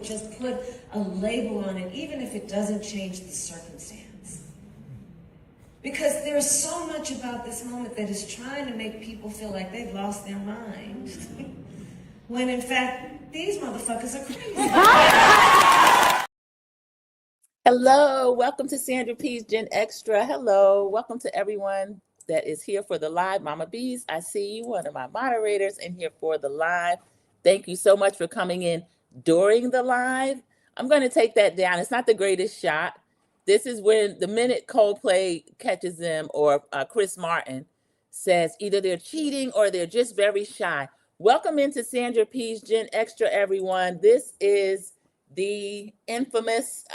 just put a label on it, even if it doesn't change the circumstance. Because there's so much about this moment that is trying to make people feel like they've lost their mind. When in fact, these motherfuckers are crazy. Hello, welcome to Sandra P's Gen Extra. Hello, welcome to everyone that is here for the live. Mama Bees, I see you, one of my moderators in here for the live. Thank you so much for coming in during the live. I'm going to take that down. It's not the greatest shot. This is when the minute Coldplay catches them or Chris Martin says either they're cheating or they're just very shy. Welcome into Sandra P's Gen Extra, everyone. This is the infamous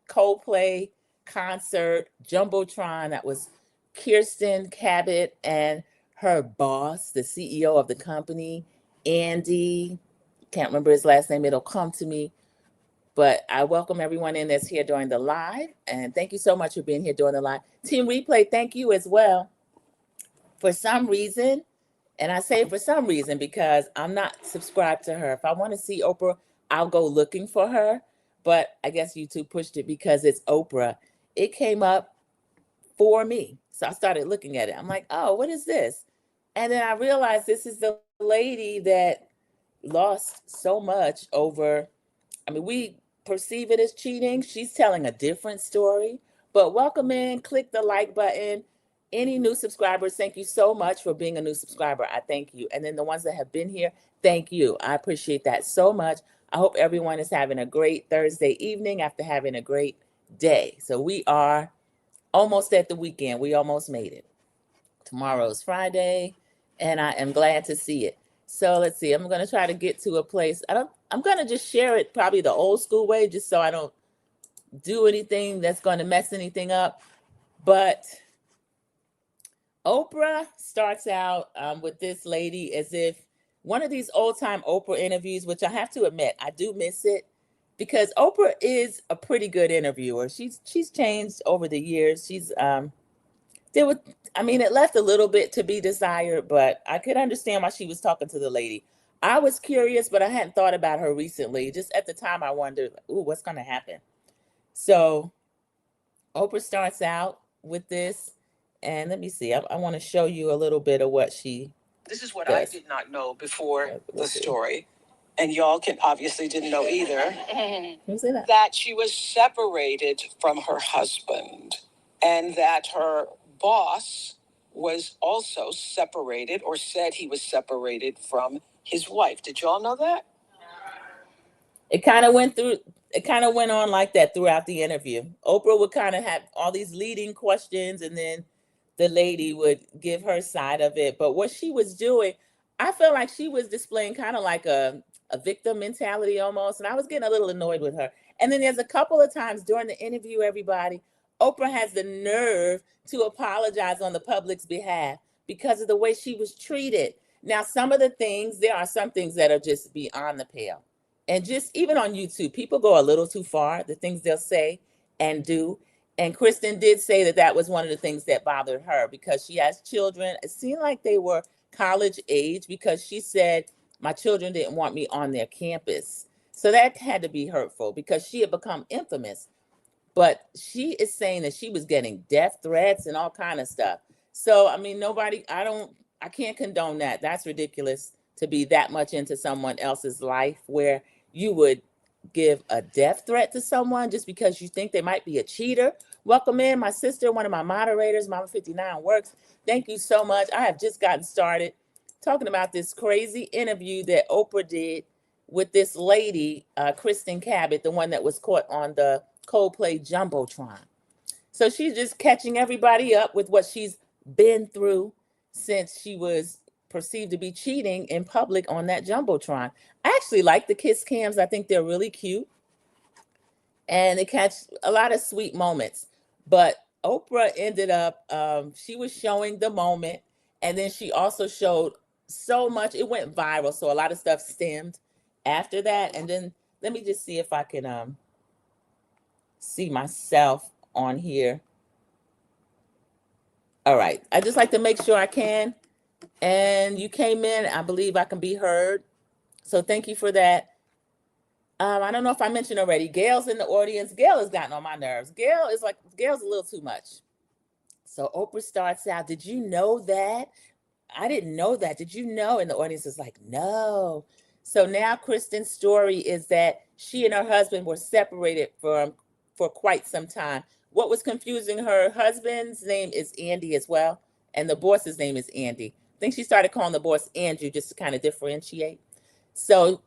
Coldplay concert, jumbotron. That was Kristin Cabot and her boss, the CEO of the company, Andy. Can't remember his last name. It'll come to me. But I welcome everyone in that's here during the live. And thank you so much for being here during the live. Team Replay, thank you as well. For some reason, and I say for some reason because I'm not subscribed to her. If I want to see Oprah, I'll go looking for her. But I guess YouTube pushed it because it's Oprah. It came up for me. So I started looking at it. I'm like, oh, what is this? And then I realized this is the lady that lost so much over, we perceive it as cheating. She's telling a different story. But welcome in, click the like button. Any new subscribers, thank you so much for being a new subscriber. I thank you. And then the ones that have been here, thank you. I appreciate that so much. I hope everyone is having a great Thursday evening after having a great day. So we are almost at the weekend. We almost made it. Tomorrow's Friday, and I am glad to see it. So let's see. I'm going to try to get to a place. I'm going to just share it probably the old school way, just so I don't do anything that's going to mess anything up. But Oprah starts out with this lady as if one of these old time Oprah interviews, which I have to admit, I do miss it because Oprah is a pretty good interviewer. She's changed over the years. She's it left a little bit to be desired, but I could understand why she was talking to the lady. I was curious, but I hadn't thought about her recently. Just at the time, I wondered, ooh, what's going to happen? So Oprah starts out with this, and let me see. I want to show you a little bit of what she This is what does. I did not know before the story, and y'all obviously didn't know either, that she was separated from her husband, and that her boss was also separated, or said he was separated from his wife. Did y'all know that? It kind of went on like that throughout the interview. Oprah would kind of have all these leading questions, and then the lady would give her side of it. But what she was doing, I felt like she was displaying kind of like a victim mentality almost. And I was getting a little annoyed with her. And then there's a couple of times during the interview, everybody, Oprah has the nerve to apologize on the public's behalf because of the way she was treated. Now, there are some things that are just beyond the pale. And just even on YouTube, people go a little too far, the things they'll say and do. And Kristin did say that was one of the things that bothered her because she has children. It seemed like they were college age because she said, my children didn't want me on their campus. So that had to be hurtful because she had become infamous. But she is saying that she was getting death threats and all kind of stuff. So, I can't condone that. That's ridiculous to be that much into someone else's life where you would give a death threat to someone just because you think they might be a cheater. Welcome in, my sister, one of my moderators, Mama 59 Works. Thank you so much. I have just gotten started talking about this crazy interview that Oprah did with this lady, Kristin Cabot, the one that was caught on the Coldplay jumbotron. So she's just catching everybody up with what she's been through since she was perceived to be cheating in public on that jumbotron. I actually like the kiss cams. I think they're really cute. And they catch a lot of sweet moments. But Oprah ended up, she was showing the moment. And then she also showed so much. It went viral. So a lot of stuff stemmed after that. And then let me just see if I can see myself on here. All right. I just like to make sure I can. And you came in. I believe I can be heard. So thank you for that. I don't know if I mentioned already, Gail's in the audience. Gail has gotten on my nerves. Gail's a little too much. So Oprah starts out, did you know that? I didn't know that. Did you know? And the audience is like, no. So now Kristin's story is that she and her husband were separated for quite some time. What was confusing, her husband's name is Andy as well, and the boss's name is Andy. I think she started calling the boss Andrew just to kind of differentiate. So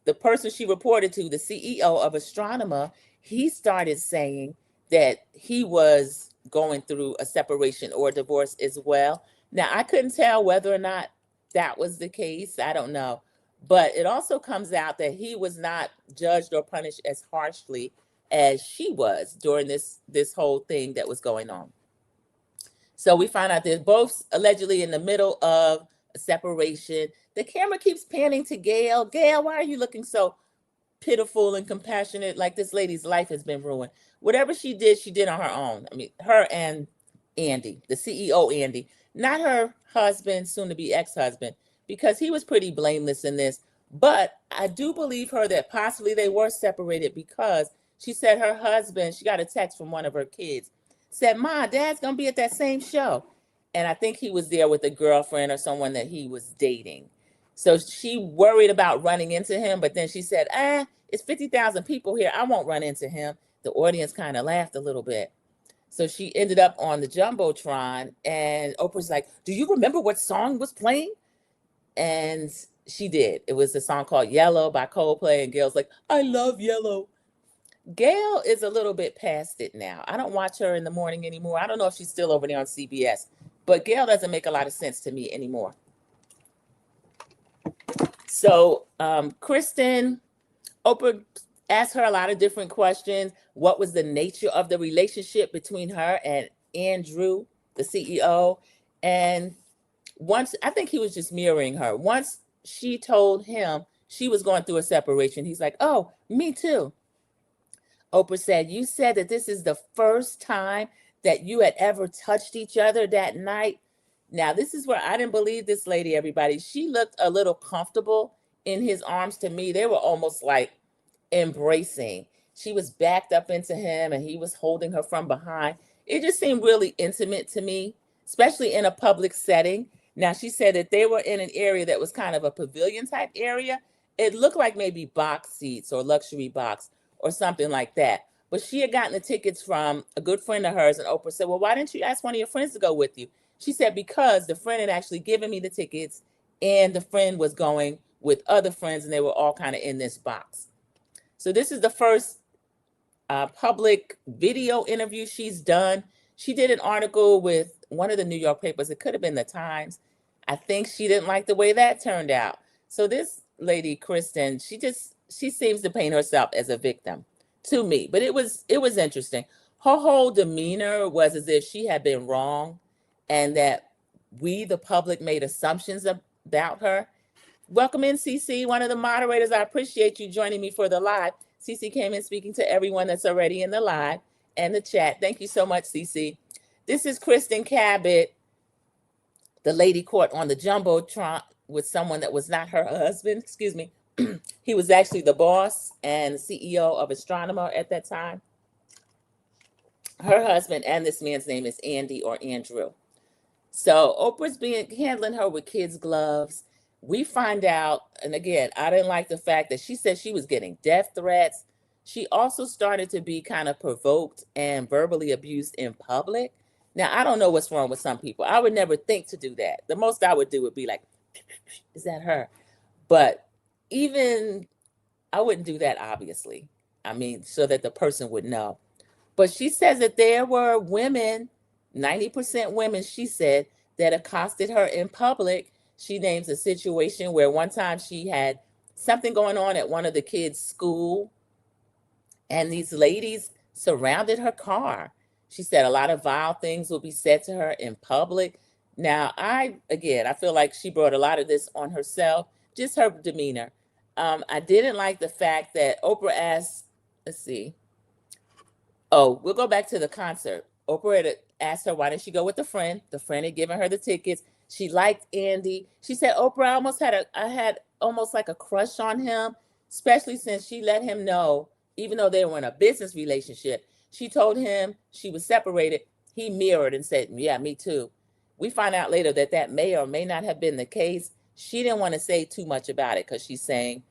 the person she reported to, the CEO of Astronomer, he started saying that he was going through a separation or a divorce as well. Now, I couldn't tell whether or not that was the case. I don't know. But it also comes out that he was not judged or punished as harshly as she was during this whole thing that was going on. So we find out they're both allegedly in the middle of a separation. The camera keeps panning to Gail. Gail, why are you looking so pitiful and compassionate? Like this lady's life has been ruined. Whatever she did on her own. I mean, her and Andy, the CEO Andy, not her husband, soon to be ex-husband, because he was pretty blameless in this. But I do believe her that possibly they were separated because she said her husband, she got a text from one of her kids, said, Ma, Dad's going to be at that same show. And I think he was there with a girlfriend or someone that he was dating. So she worried about running into him, but then she said, it's 50,000 people here. I won't run into him. The audience kind of laughed a little bit. So she ended up on the jumbotron, and Oprah's like, do you remember what song was playing? And she did. It was a song called Yellow by Coldplay, and Gail's like, I love Yellow. Gail is a little bit past it now. I don't watch her in the morning anymore. I don't know if she's still over there on CBS, but Gail doesn't make a lot of sense to me anymore. So Kristin, Oprah asked her a lot of different questions. What was the nature of the relationship between her and Andrew, the CEO? And once, I think he was just mirroring her. Once she told him she was going through a separation, he's like, oh, me too. Oprah said, you said that this is the first time that you had ever touched each other that night. Now, this is where I didn't believe this lady, everybody. She looked a little comfortable in his arms to me. They were almost like embracing. She was backed up into him and he was holding her from behind. It just seemed really intimate to me, especially in a public setting. Now, she said that they were in an area that was kind of a pavilion type area. It looked like maybe box seats or luxury box or something like that. But she had gotten the tickets from a good friend of hers, and Oprah said, well, why didn't you ask one of your friends to go with you? She said, because the friend had actually given me the tickets, and the friend was going with other friends, and they were all kind of in this box. So this is the first public video interview she's done. She did an article with one of the New York papers. It could have been the Times. I think she didn't like the way that turned out. So this lady, Kristin, she seems to paint herself as a victim to me, but it was interesting. Her whole demeanor was as if she had been wrong and that we, the public, made assumptions about her. Welcome in, CC, one of the moderators. I appreciate you joining me for the live. CC came in speaking to everyone that's already in the live and the chat. Thank you so much, CC. This is Kristin Cabot, the lady caught on the jumbotron with someone that was not her husband. Excuse me. He was actually the boss and CEO of Astronomer at that time. Her husband, and this man's name is Andy or Andrew. So Oprah's handling her with kids' gloves. We find out, and again, I didn't like the fact that she said she was getting death threats. She also started to be kind of provoked and verbally abused in public. Now, I don't know what's wrong with some people. I would never think to do that. The most I would do would be like, is that her? But even I wouldn't do that, obviously. I mean, so that the person would know. But she says that there were women, 90% women, she said, that accosted her in public. She names a situation where one time she had something going on at one of the kids' school, and these ladies surrounded her car. She said a lot of vile things will be said to her in public. Now, I feel like she brought a lot of this on herself, just her demeanor. I didn't like the fact that Oprah asked, let's see. Oh, we'll go back to the concert. Oprah had asked her, why didn't she go with the friend? The friend had given her the tickets. She liked Andy. She said, Oprah, I had almost like a crush on him. especially since she let him know, even though they were in a business relationship, she told him she was separated. He mirrored and said, yeah, me too. We find out later that that may or may not have been the case. She didn't want to say too much about it because she's saying,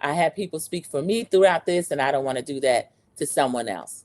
I had people speak for me throughout this, and I don't want to do that to someone else.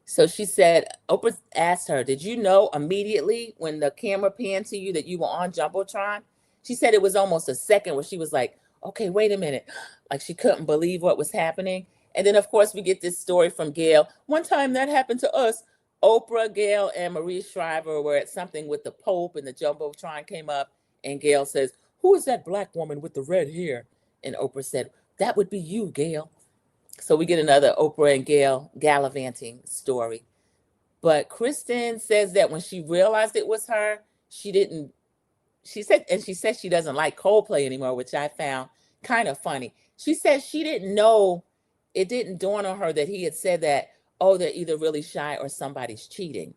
So she said, Oprah asked her, did you know immediately when the camera panned to you that you were on jumbotron? She said it was almost a second where she was like, okay, wait a minute. Like she couldn't believe what was happening. And then, of course, we get this story from Gail. One time that happened to us. Oprah, Gail, and Marie Shriver were at something with the Pope, and the jumbotron came up, and Gail says, who is that black woman with the red hair? And Oprah said, that would be you, Gail. So we get another Oprah and Gail gallivanting story. But Kristin says that when she realized it was her, she said she doesn't like Coldplay anymore, which I found kind of funny. She said she didn't know, it didn't dawn on her that he had said that, oh, they're either really shy or somebody's cheating.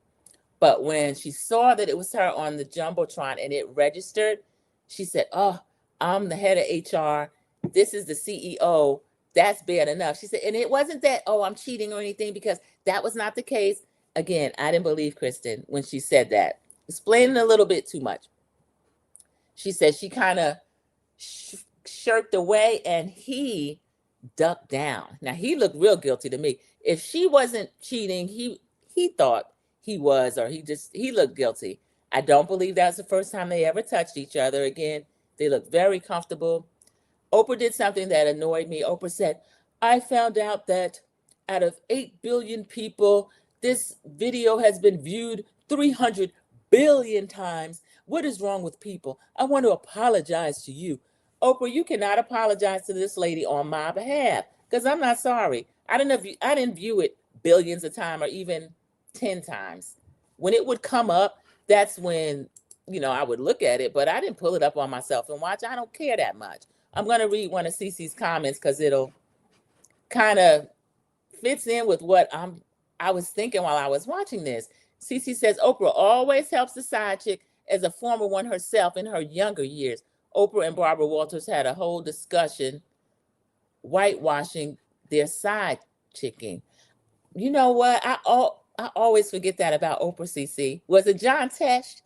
But when she saw that it was her on the jumbotron and it registered, she said, oh, I'm the head of HR. This is the CEO. That's bad enough. She said, and it wasn't that, oh, I'm cheating or anything, because that was not the case. Again, I didn't believe Kristin when she said that. Explaining a little bit too much. She said she kind of shirked away and he ducked down. Now, he looked real guilty to me. If she wasn't cheating, he thought he was, or he looked guilty. I don't believe that's the first time they ever touched each other. Again, they looked very comfortable. Oprah did something that annoyed me. Oprah said, I found out that out of 8 billion people, this video has been viewed 300 billion times. What is wrong with people? I want to apologize to you. Oprah, you cannot apologize to this lady on my behalf, because I'm not sorry. I didn't view it billions of times or even 10 times. When it would come up, that's when, I would look at it, but I didn't pull it up on myself and watch. I don't care that much. I'm going to read one of Cece's comments because it'll kind of fits in with what I was thinking while I was watching this. Cece says, Oprah always helps the side chick as a former one herself in her younger years. Oprah and Barbara Walters had a whole discussion whitewashing their side chicking. You know what? I always forget that about Oprah, Cece. Was it John Tesh?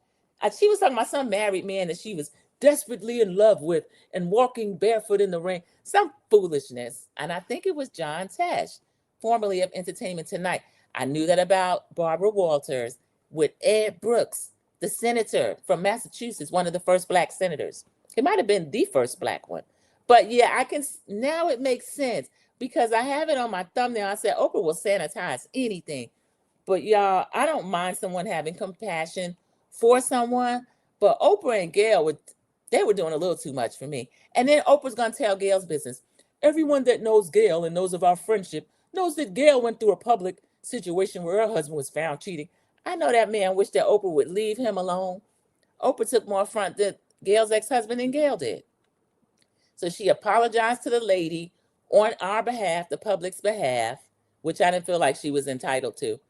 She was talking about some married man that she was desperately in love with and walking barefoot in the rain. Some foolishness. And I think it was John Tesh, formerly of Entertainment Tonight. I knew that about Barbara Walters with Ed Brooks, the senator from Massachusetts, one of the first black senators. It might have been the first black one. But yeah, now it makes sense because I have it on my thumbnail. I said, Oprah will sanitize anything. But y'all, I don't mind someone having compassion for someone. But Oprah and Gail they were doing a little too much for me. And then Oprah's going to tell Gail's business. Everyone that knows Gail and knows of our friendship knows that Gail went through a public situation where her husband was found cheating. I know that man wished that Oprah would leave him alone. Oprah took more affront than Gail's ex-husband and Gail did. So she apologized to the lady on our behalf, the public's behalf, which I didn't feel like she was entitled to.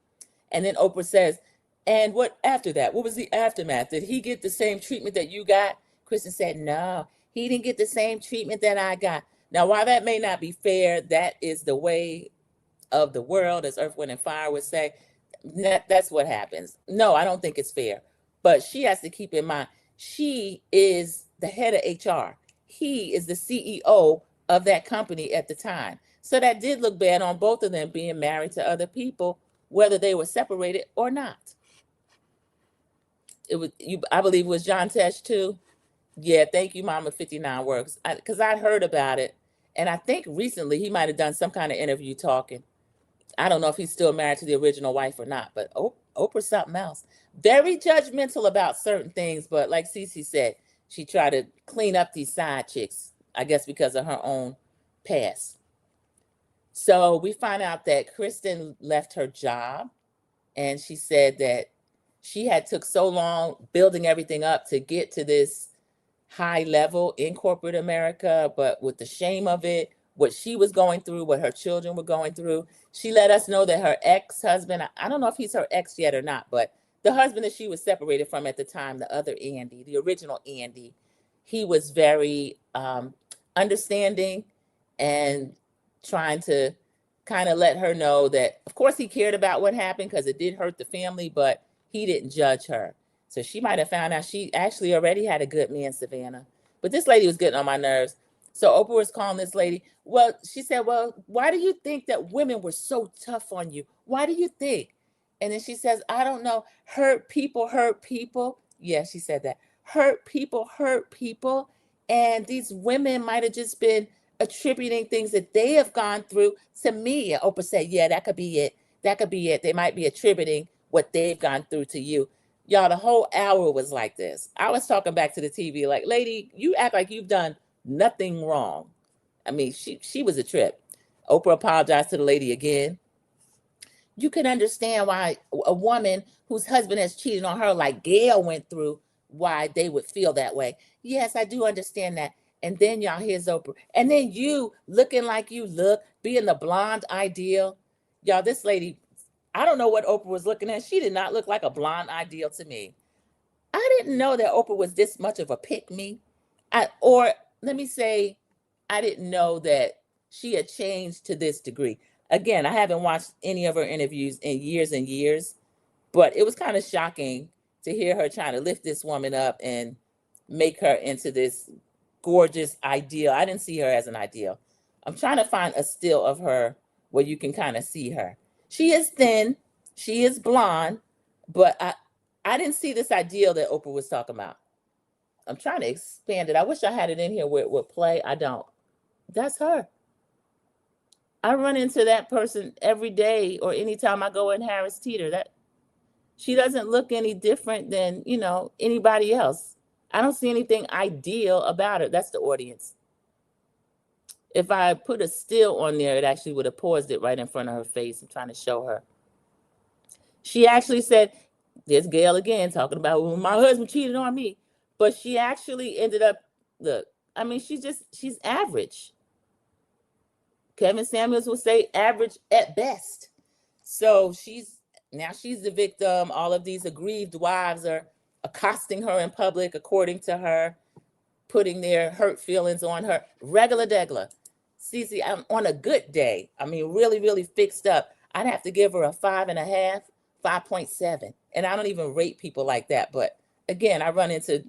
And then Oprah says, and what after that? What was the aftermath? Did he get the same treatment that you got? Kristin said, no, he didn't get the same treatment that I got. Now, while that may not be fair, that is the way of the world, as Earth, Wind, and Fire would say. That's what happens. No, I don't think it's fair. But she has to keep in mind, she is the head of HR. He is the CEO of that company at the time. So that did look bad on both of them being married to other people, whether they were separated or not. I believe it was John Tesh too. Yeah, thank you, Mama 59 Works. Because I heard about it. And I think recently he might have done some kind of interview talking. I don't know if he's still married to the original wife or not, but Oprah's something else. Very judgmental about certain things, but like Cece said, she tried to clean up these side chicks, I guess because of her own past. So we find out that Kristin left her job, and she said that she had took so long building everything up to get to this high level in corporate America, but with the shame of it, what she was going through, what her children were going through, she let us know that her ex-husband, I don't know if he's her ex yet or not, but the husband that she was separated from at the time, the other Andy, the original Andy, he was very understanding. and trying to kind of let her know that, of course, he cared about what happened because it did hurt the family, but he didn't judge her. So she might have found out she actually already had a good man, Savannah. But this lady was getting on my nerves. So Oprah was calling this lady. Well, she said, well, why do you think that women were so tough on you? Why do you think? And then she says, I don't know. Hurt people hurt people. Yeah, she said that. Hurt people hurt people. And these women might have just been attributing things that they have gone through to me. And Oprah said, yeah, that could be it. That could be it. They might be attributing what they've gone through to you. Y'all, the whole hour was like this. I was talking back to the TV like, lady, you act like you've done nothing wrong. I mean, she was a trip. Oprah apologized to the lady again. You can understand why a woman whose husband has cheated on her, like Gail went through, why they would feel that way. Yes, I do understand that. And then y'all, here's Oprah. And then you looking like you look, being the blonde ideal. Y'all, this lady, I don't know what Oprah was looking at. She did not look like a blonde ideal to me. I didn't know that Oprah was this much of a pick-me. Or let me say, I didn't know that she had changed to this degree. Again, I haven't watched any of her interviews in years and years, but it was kind of shocking to hear her trying to lift this woman up and make her into this gorgeous ideal. I didn't see her as an ideal. I'm trying to find a still of her where you can kind of see her. She is thin, she is blonde, but I didn't see this ideal that Oprah was talking about. I'm trying to expand it. I wish I had it in here where it would play. I don't. That's her. I run into that person every day or anytime I go in Harris Teeter. That she doesn't look any different than, anybody else. I don't see anything ideal about her. That's the audience. If I put a still on there, it actually would have paused it right in front of her face. I'm trying to show her. She actually said, there's Gail again talking about, well, my husband cheated on me. But she actually ended up, she's average. Kevin Samuels would say average at best. So she's the victim. All of these aggrieved wives are accosting her in public, according to her, putting their hurt feelings on her. Regular degla. Cece, I'm on a good day. Really, really fixed up. I'd have to give her a 5.5, 5.7. And I don't even rate people like that. But again, I run into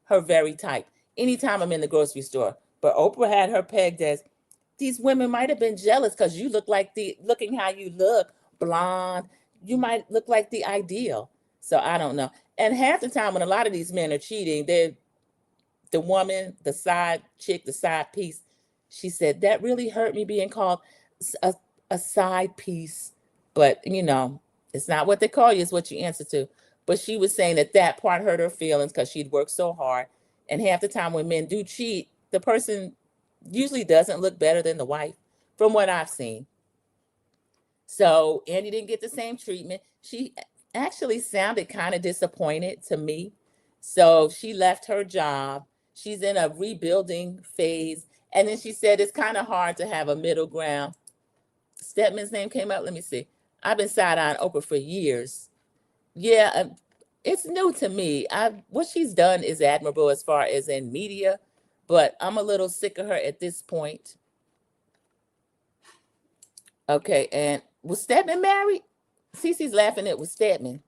her very type anytime I'm in the grocery store. But Oprah had her pegged as, these women might have been jealous because you look like looking how you look, blonde. You might look like the ideal. So I don't know. And half the time when a lot of these men are cheating, they're the woman, the side chick, the side piece. She said, that really hurt me being called a side piece. But, it's not what they call you, it's what you answer to. But she was saying that part hurt her feelings because she'd worked so hard. And half the time when men do cheat, the person usually doesn't look better than the wife, from what I've seen. So Andy didn't get the same treatment. She actually sounded kind of disappointed to me. So she left her job. She's in a rebuilding phase. And then she said it's kind of hard to have a middle ground. Stedman's name came up. Let me see. I've been side-eyeing Oprah for years. Yeah, it's new to me. What she's done is admirable as far as in media, but I'm a little sick of her at this point. Okay, and was Stedman married? Cece's laughing at was Stedman.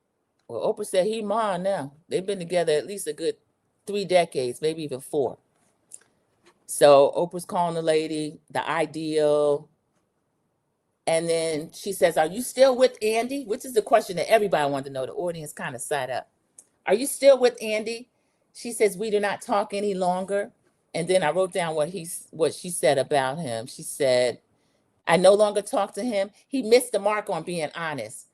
Well, Oprah said he mine now. They've been together at least a good 3 decades, maybe even 4. So Oprah's calling the lady the ideal. And then she says, are you still with Andy? Which is the question that everybody wanted to know. The audience kind of sat up. Are you still with Andy? She says, we do not talk any longer. And then I wrote down what she said about him. She said, I no longer talk to him. He missed the mark on being honest.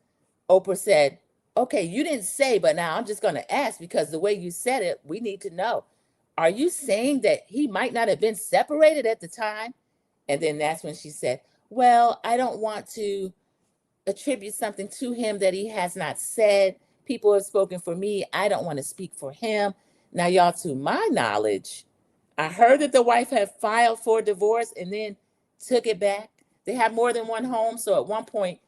Oprah said, okay, you didn't say, but now I'm just going to ask because the way you said it, we need to know. Are you saying that he might not have been separated at the time? And then that's when she said, well, I don't want to attribute something to him that he has not said. People have spoken for me. I don't want to speak for him. Now, y'all, to my knowledge, I heard that the wife had filed for divorce and then took it back. They have more than one home. So at one point,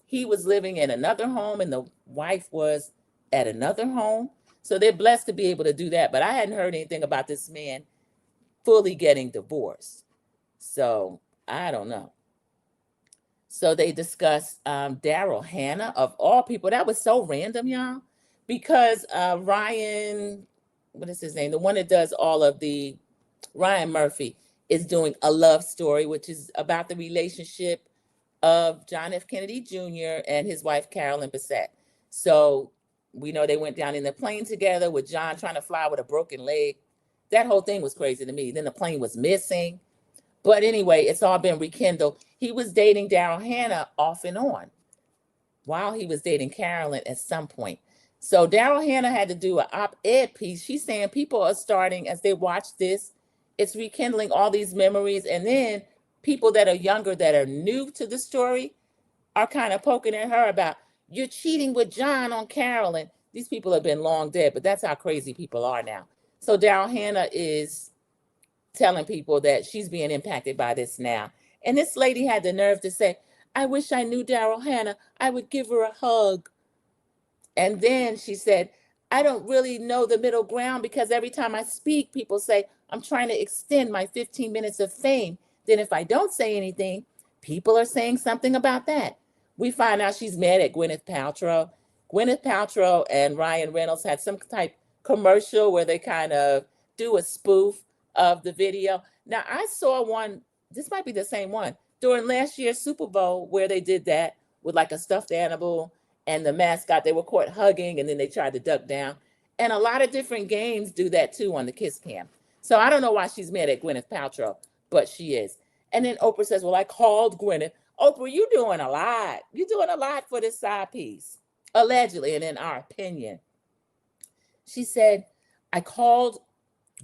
he was living in another home and the wife was at another home. So they're blessed to be able to do that. But I hadn't heard anything about this man fully getting divorced. So I don't know. So they discussed Daryl Hannah, of all people. That was so random, y'all, because Ryan, what is his name? The one that does all of the, Ryan Murphy, is doing A Love Story, which is about the relationship of John F. Kennedy Jr. and his wife, Carolyn Bessette. So we know they went down in the plane together with John trying to fly with a broken leg. That whole thing was crazy to me. Then the plane was missing. But anyway, it's all been rekindled. He was dating Daryl Hannah off and on while he was dating Carolyn at some point. So Daryl Hannah had to do an op-ed piece. She's saying people are starting, as they watch this, it's rekindling all these memories. And then people that are younger, that are new to the story, are kind of poking at her about, you're cheating with John on Carolyn. These people have been long dead, but that's how crazy people are now. So Daryl Hannah is telling people that she's being impacted by this now. And this lady had the nerve to say, I wish I knew Daryl Hannah. I would give her a hug. And then she said, I don't really know the middle ground, because every time I speak, people say, I'm trying to extend my 15 minutes of fame. Then if I don't say anything, people are saying something about that. We find out she's mad at Gwyneth Paltrow. Gwyneth Paltrow and Ryan Reynolds had some type commercial where they kind of do a spoof of the video. Now, I saw one, this might be the same one, during last year's Super Bowl, where they did that with like a stuffed animal and the mascot. They were caught hugging and then they tried to duck down. And a lot of different games do that too on the Kiss Cam. So I don't know why she's mad at Gwyneth Paltrow, but she is. And then Oprah says, well, I called Gwyneth. Oprah, you're doing a lot. You're doing a lot for this side piece, allegedly, and in our opinion. She said, I called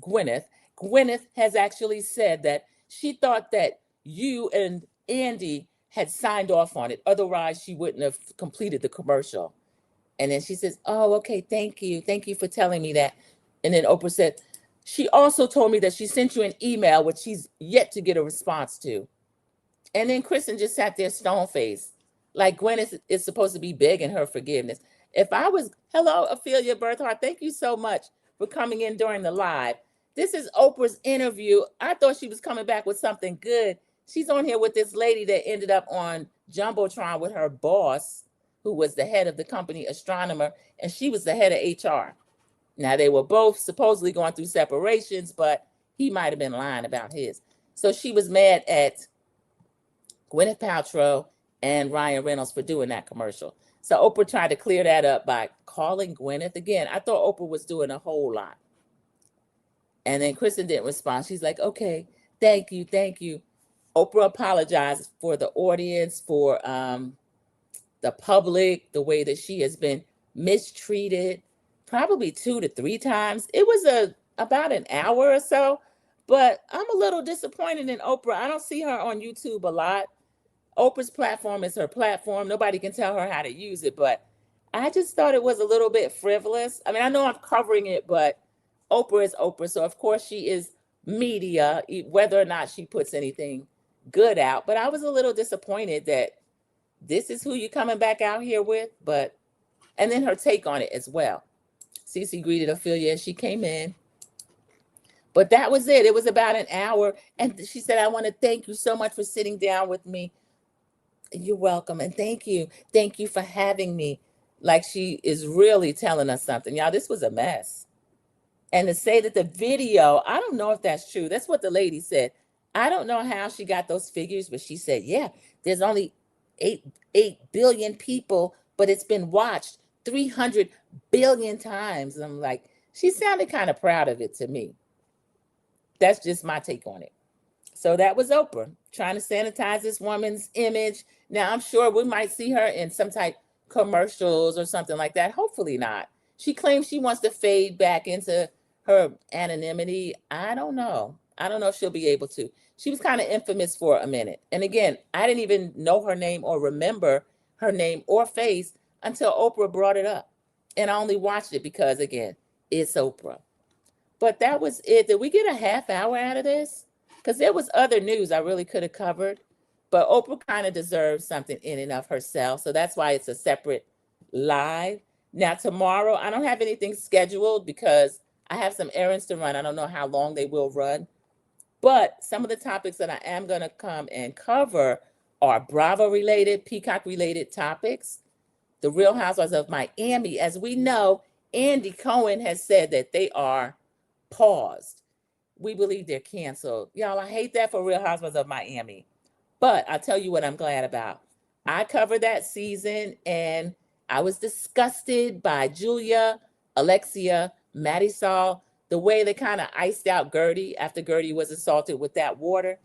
Gwyneth. Gwyneth has actually said that she thought that you and Andy had signed off on it. Otherwise, she wouldn't have completed the commercial. And then she says, oh, okay, thank you. Thank you for telling me that. And then Oprah said, she also told me that she sent you an email, which she's yet to get a response to. And then Kristin just sat there stone-faced, like Gwyneth is supposed to be begging her forgiveness. If I was, hello, Ophelia Berthard, thank you so much for coming in during the live. This is Oprah's interview. I thought she was coming back with something good. She's on here with this lady that ended up on jumbotron with her boss, who was the head of the company Astronomer, and she was the head of HR. Now, they were both supposedly going through separations, but he might have been lying about his. So she was mad at Gwyneth Paltrow and Ryan Reynolds for doing that commercial. So Oprah tried to clear that up by calling Gwyneth again. I thought Oprah was doing a whole lot. And then Kristin didn't respond. She's like, okay, thank you, thank you. Oprah apologized for the audience, for the public, the way that she has been mistreated, probably 2 to 3 times. It was about an hour or so, but I'm a little disappointed in Oprah. I don't see her on YouTube a lot. Oprah's platform is her platform. Nobody can tell her how to use it, but I just thought it was a little bit frivolous. I mean, I know I'm covering it, but Oprah is Oprah. So of course she is media, whether or not she puts anything good out. But I was a little disappointed that this is who you're coming back out here with. But, and then her take on it as well. Cece greeted Ophelia as she came in. But that was it. It was about an hour. And she said, I want to thank you so much for sitting down with me. You're welcome. And thank you. Thank you for having me. Like she is really telling us something. Y'all, this was a mess. And to say that the video, I don't know if that's true. That's what the lady said. I don't know how she got those figures, but she said, yeah, there's only 8 billion people, but it's been watched 300 billion times. And I'm like, she sounded kind of proud of it to me. That's just my take on it. So that was Oprah trying to sanitize this woman's image. Now, I'm sure we might see her in some type commercials or something like that. Hopefully not. She claims she wants to fade back into her anonymity. I don't know. I don't know if she'll be able to. She was kind of infamous for a minute. And again, I didn't even know her name or remember her name or face until Oprah brought it up. And I only watched it because, again, it's Oprah. But that was it. Did we get a half hour out of this? Because there was other news I really could have covered. But Oprah kind of deserves something in and of herself. So that's why it's a separate live. Now, tomorrow, I don't have anything scheduled because I have some errands to run. I don't know how long they will run. But some of the topics that I am going to come and cover are Bravo related, Peacock related topics. The Real Housewives of Miami, as we know, Andy Cohen has said that they are paused. We believe they're canceled. Y'all, I hate that for Real Housewives of Miami. But I'll tell you what I'm glad about. I covered that season and I was disgusted by Julia, Alexia, Marisol, the way they kind of iced out Gertie after Gertie was assaulted with that water.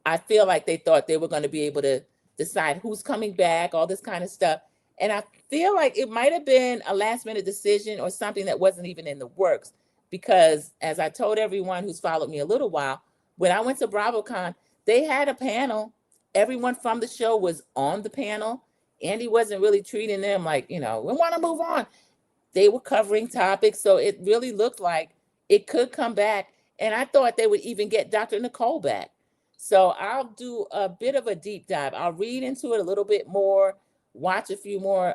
I feel like they thought they were going to be able to decide who's coming back, all this kind of stuff. And I feel like it might have been a last minute decision or something that wasn't even in the works. Because as I told everyone who's followed me a little while, when I went to BravoCon, they had a panel. Everyone from the show was on the panel. Andy wasn't really treating them like, we want to move on. They were covering topics. So it really looked like it could come back. And I thought they would even get Dr. Nicole back. So I'll do a bit of a deep dive. I'll read into it a little bit more, watch a few more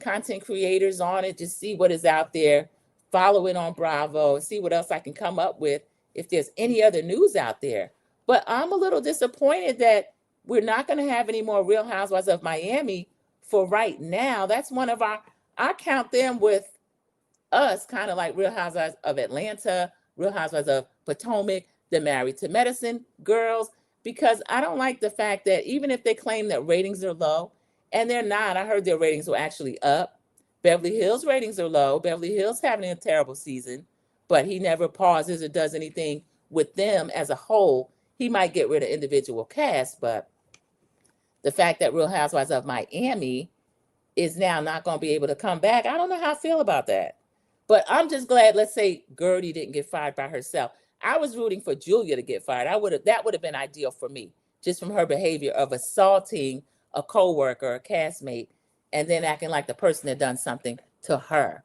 content creators on it, just see what is out there, follow it on Bravo, see what else I can come up with if there's any other news out there. But I'm a little disappointed that we're not going to have any more Real Housewives of Miami for right now. That's one of I count them with us, kind of like Real Housewives of Atlanta, Real Housewives of Potomac, the Married to Medicine girls, because I don't like the fact that even if they claim that ratings are low, and they're not, I heard their ratings were actually up. Beverly Hills ratings are low. Beverly Hills having a terrible season, but he never pauses or does anything with them as a whole. He might get rid of individual casts, but the fact that Real Housewives of Miami is now not going to be able to come back, I don't know how I feel about that. But I'm just glad, let's say Gertie didn't get fired by herself. I was rooting for Julia to get fired. That would have been ideal for me, just from her behavior of assaulting a coworker, a castmate, and then acting like the person had done something to her.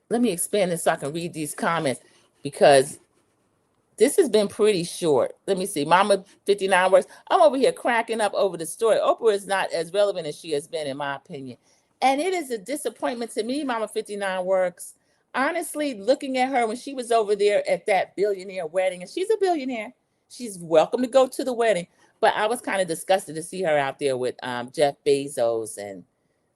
Let me expand this so I can read these comments, because this has been pretty short. Let me see. Mama 59 words. I'm over here cracking up over the story. Oprah is not as relevant as she has been, in my opinion. And it is a disappointment to me, Mama 59 works. Honestly, looking at her when she was over there at that billionaire wedding, and she's a billionaire, she's welcome to go to the wedding. But I was kind of disgusted to see her out there with Jeff Bezos and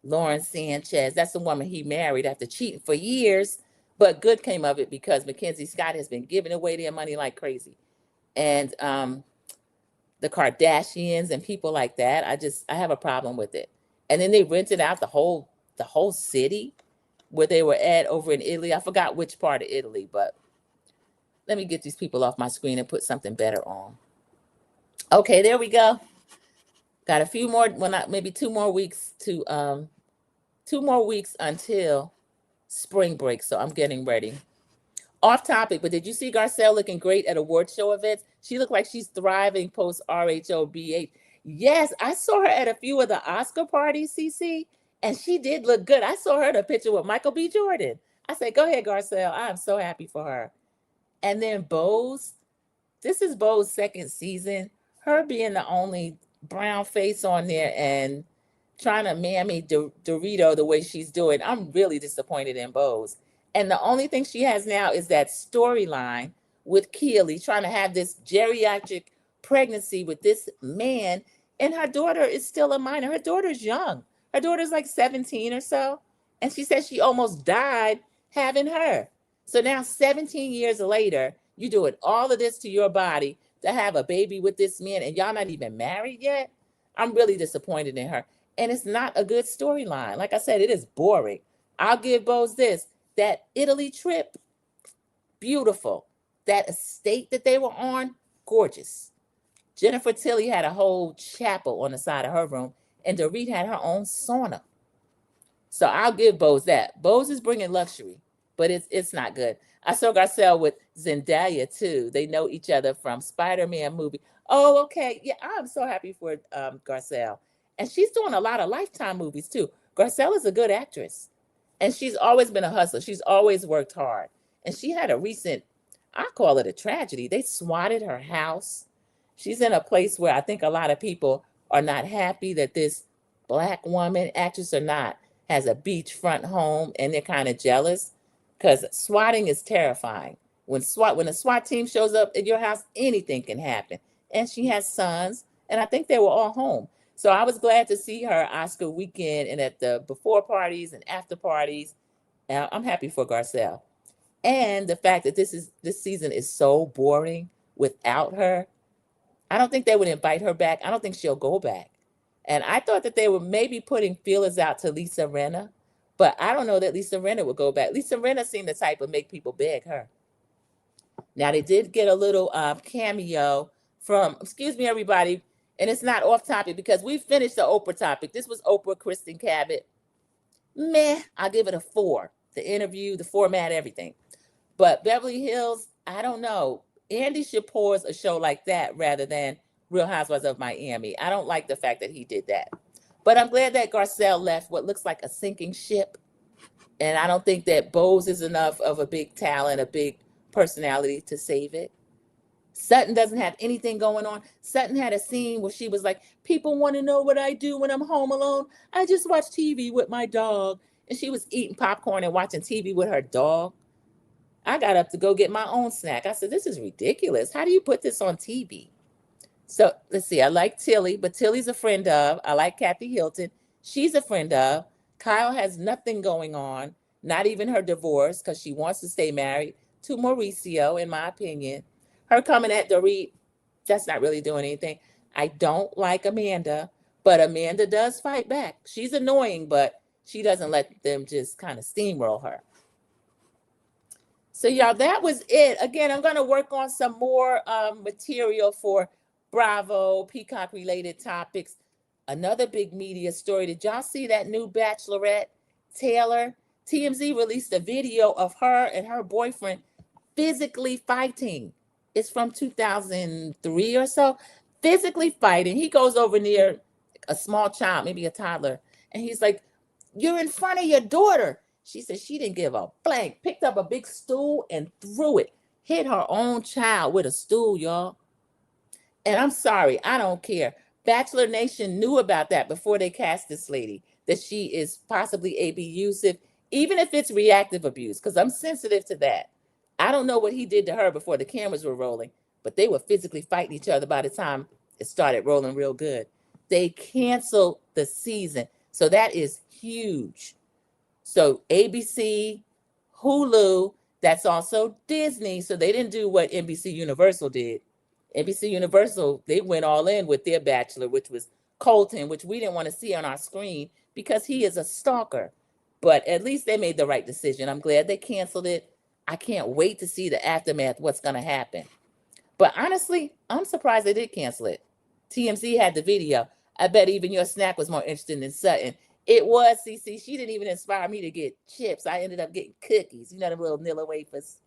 Lauren Sanchez. That's the woman he married after cheating for years. But good came of it because Mackenzie Scott has been giving away their money like crazy. And the Kardashians and people like that, I have a problem with it. And then they rented out the whole city where they were at over in Italy. I forgot which part of Italy, but let me get these people off my screen and put something better on. Okay, there we go. Got a few more, well, not maybe 2 more weeks to 2 more weeks until spring break. So I'm getting ready. Off topic, but did you see Garcelle looking great at award show events? She looked like she's thriving post RHOBH. Yes, I saw her at a few of the Oscar parties, CC, and she did look good. I saw her in a picture with Michael B. Jordan. I said, go ahead, Garcelle. I am so happy for her. And then Bose, this is Bo's second season. Her being the only brown face on there and trying to mammy Dorito the way she's doing. I'm really disappointed in Bose. And the only thing she has now is that storyline with Keely trying to have this geriatric pregnancy with this man. And her daughter is still a minor. Her daughter's young. Her daughter's like 17 or so. And she said she almost died having her. So now 17 years later, you're doing all of this to your body to have a baby with this man and y'all not even married yet? I'm really disappointed in her. And it's not a good storyline. Like I said, it is boring. I'll give Bose this. That Italy trip, beautiful. That estate that they were on, gorgeous. Jennifer Tilly had a whole chapel on the side of her room, and Dorit had her own sauna. So I'll give Bose that. Bose is bringing luxury, but it's not good. I saw Garcelle with Zendaya too. They know each other from Spider-Man movie. Oh, okay. Yeah, I'm so happy for Garcelle. And she's doing a lot of Lifetime movies too. Garcelle is a good actress. And she's always been a hustler. She's always worked hard. And she had a recent, I call it a tragedy. They swatted her house. She's in a place where I think a lot of people are not happy that this Black woman, actress or not, has a beachfront home, and they're kind of jealous because swatting is terrifying. When a SWAT team shows up at your house, anything can happen. And she has sons, and I think they were all home. So I was glad to see her Oscar weekend and at the before parties and after parties. I'm happy for Garcelle. And the fact that this season is so boring without her, I don't think they would invite her back. I don't think she'll go back. And I thought that they were maybe putting feelers out to Lisa Rinna, but I don't know that Lisa Rinna would go back. Lisa Rinna seemed the type of make people beg her. Now they did get a little cameo from, excuse me, everybody, and it's not off topic because we finished the Oprah topic. This was Oprah, Kristin Cabot. Meh, I'll give it a 4. The interview, the format, everything. But Beverly Hills, I don't know. Andy should pause a show like that rather than Real Housewives of Miami. I don't like the fact that he did that. But I'm glad that Garcelle left what looks like a sinking ship. And I don't think that Bose is enough of a big talent, a big personality to save it. Sutton doesn't have anything going on. Sutton had a scene where she was like, people want to know what I do when I'm home alone. I just watch TV with my dog. And she was eating popcorn and watching TV with her dog. I got up to go get my own snack. I said, this is ridiculous. How do you put this on TV? So let's see. I like Tilly, but Tilly's a friend of. I like Kathy Hilton. She's a friend of. Kyle has nothing going on, not even her divorce, because she wants to stay married to Mauricio, in my opinion. Her coming at Dorit, that's not really doing anything. I don't like Amanda, but Amanda does fight back. She's annoying, but she doesn't let them just kind of steamroll her. So y'all, that was it. Again, I'm going to work on some more material for Bravo, Peacock related topics. Another big media story. Did y'all see that new Bachelorette, Taylor? TMZ released a video of her and her boyfriend physically fighting. It's from 2003 or so. Physically fighting. He goes over near a small child, maybe a toddler, and he's like, you're in front of your daughter. She said she didn't give a blank. Picked up a big stool and threw it. Hit her own child with a stool, y'all. And I'm sorry, I don't care. Bachelor Nation knew about that before they cast this lady, that she is possibly abusive, even if it's reactive abuse, because I'm sensitive to that. I don't know what he did to her before the cameras were rolling, but they were physically fighting each other by the time it started rolling real good. They canceled the season. So that is huge. So ABC, Hulu, that's also Disney. So they didn't do what NBC Universal did. NBC Universal, they went all in with their Bachelor, which was Colton, which we didn't want to see on our screen because he is a stalker. But at least they made the right decision. I'm glad they canceled it. I can't wait to see the aftermath, what's going to happen. But honestly, I'm surprised they did cancel it. TMZ had the video. I bet even your snack was more interesting than Sutton. It was, CC. She didn't even inspire me to get chips. I ended up getting cookies, you know, the little Nilla wafers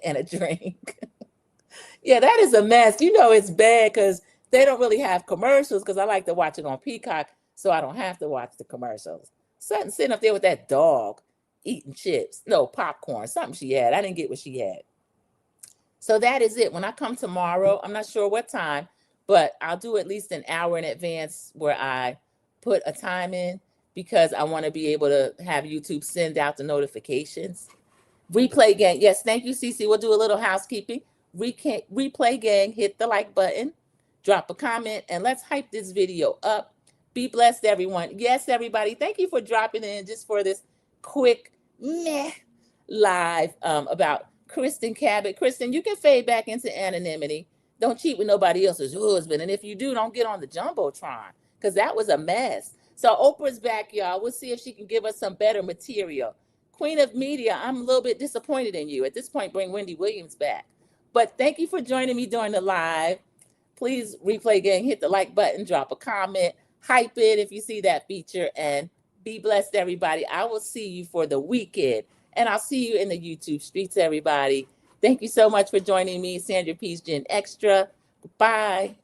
and a drink. Yeah, that is a mess. You know it's bad because they don't really have commercials because I like to watch it on Peacock, so I don't have to watch the commercials. Sutton sitting up there with that dog eating chips. No, popcorn, something she had. I didn't get what she had. So that is it. When I come tomorrow, I'm not sure what time, but I'll do at least an hour in advance where I put a time in because I want to be able to have YouTube send out the notifications. Replay gang. Yes, thank you, Cece. We'll do a little housekeeping. Replay gang, hit the like button, drop a comment, and let's hype this video up. Be blessed, everyone. Yes, everybody. Thank you for dropping in just for this quick live about Kristin Cabot. Kristin, you can fade back into anonymity. Don't cheat with nobody else's husband. And if you do, don't get on the jumbotron because that was a mess. So Oprah's back, y'all. We'll see if she can give us some better material. Queen of Media, I'm a little bit disappointed in you. At this point, bring Wendy Williams back. But thank you for joining me during the live. Please, replay gang, hit the like button, drop a comment, hype it if you see that feature, and be blessed, everybody. I will see you for the weekend, and I'll see you in the YouTube streets, everybody. Thank you so much for joining me, Sandra P's Gen Extra. Bye.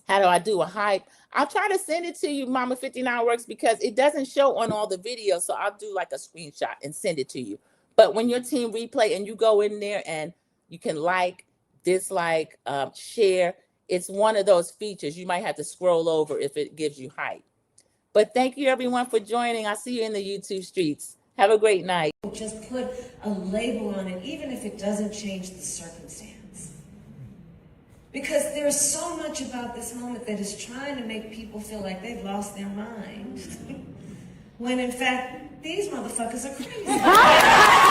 How do I do a hype? I'll try to send it to you, Mama 59 Works, because it doesn't show on all the videos. So I'll do like a screenshot and send it to you. But when your team replay and you go in there and you can like, dislike, share, it's one of those features. You might have to scroll over if it gives you hype. But thank you, everyone, for joining. I'll see you in the YouTube streets. Have a great night. Just put a label on it, even if it doesn't change the circumstance. Because there's so much about this moment that is trying to make people feel like they've lost their mind. When in fact, these motherfuckers are crazy.